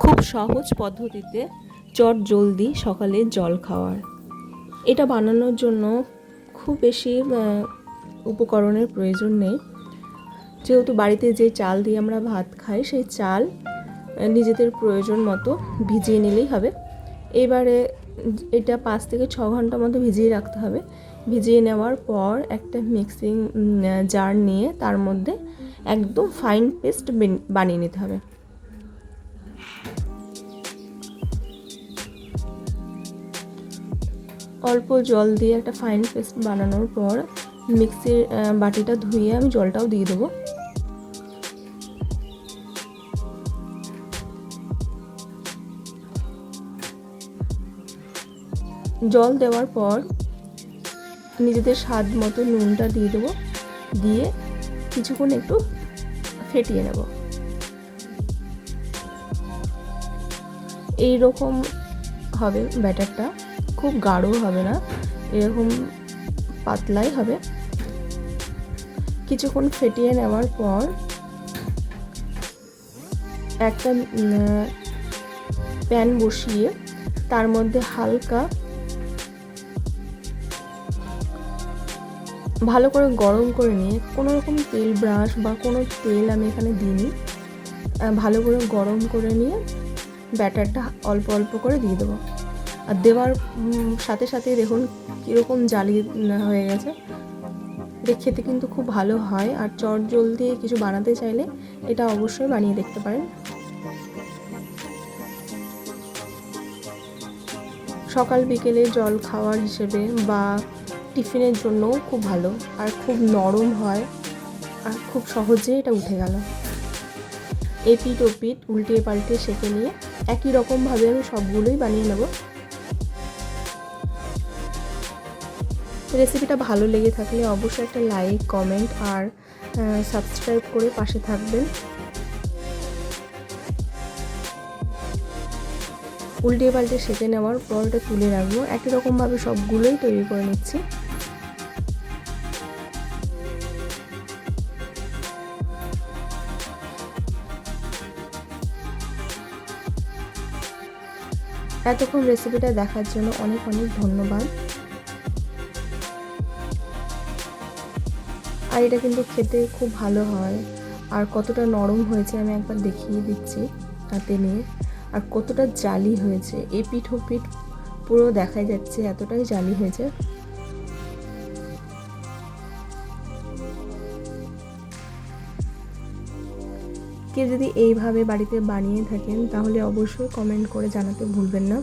খুব সহজ পদ্ধতিতে চট জলদি সকালে জল খাওয়ার। এটা বানানোর জন্য খুব বেশি উপকরণের প্রয়োজন নেই, যেহেতু বাড়িতে যে চাল দিয়ে আমরা ভাত খাই সেই চাল নিজেদের প্রয়োজন মতো ভিজিয়ে নিলেই হবে। এবারে এটা 5 থেকে 6 ঘন্টা মতো ভিজিয়ে রাখতে হবে। ভিজিয়ে নেওয়ার পর একটা মিক্সিং জার নিয়ে তার মধ্যে একদম ফাইন পেস্ট বানিয়ে নিতে হবে। অল্প জল দিয়ে একটা ফাইন পেস্ট বানানোর পর মিক্সির বাটিটা ধুয়ে আমি জলটাও দিয়ে দেবো। জল দেওয়ার পর নিজেদের স্বাদ মতো নুনটা দিয়ে দেবো, দিয়ে কিছুক্ষণ একটু ফেটিয়ে নেব। এই রকম হবে ব্যাটারটা, খুব গাঢ় হবে না, এরকম পাতলাই হবে। কিছুক্ষণ ফেটিয়ে নেওয়ার পর একটা প্যান বসিয়ে তার মধ্যে হালকা ভালো করে গরম করে নিয়ে, কোনো রকম তেল ব্রাশ বা কোনো তেল আমি এখানে দিইনি, ভালো করে গরম করে নিয়ে ব্যাটারটা অল্প অল্প করে দিয়ে দেবো। আর দেওয়ার সাথে সাথে দেখুন কীরকম জালি হয়ে গেছে। এটা খেতে কিন্তু খুব ভালো হয়, আর চট জলদি কিছু বানাতে চাইলে এটা অবশ্যই বানিয়ে দেখতে পারেন। সকাল বিকেলে জল খাওয়ার হিসেবে বা টিফিনের জন্যও খুব ভালো, আর খুব নরম হয়, আর খুব সহজে এটা উঠে গেল। এপিট ওপিট উল্টে পাল্টে সেঁকে নিয়ে একই রকমভাবে আমি সবগুলোই বানিয়ে নেব। রেসিপিটা ভালো লেগে থাকলে অবশ্যই একটা লাইক, কমেন্ট আর সাবস্ক্রাইব করে পাশে থাকবেন। উল্টে পাল্টে সেঁকে নেওয়ার পর এটা তুলে রাখবো। একই রকমভাবে সবগুলোই তৈরি করে নিচ্ছি। এতক্ষণ রেসিপিটা দেখার জন্য অনেক অনেক ধন্যবাদ। আর এটা কিন্তু খেতে খুব ভালো হয়, আর কতটা নরম হয়েছে আমি একবার দেখিয়ে দিচ্ছি হাতে নিয়ে, আর কতটা জালি হয়েছে, এপিঠ ওপিঠ পুরো দেখা যাচ্ছে, এতটাই জালি হয়েছে। কেউ যদি এইভাবে বাড়িতে বানিয়ে থাকেন তাহলে অবশ্যই কমেন্ট করে জানাতে ভুলবেন না।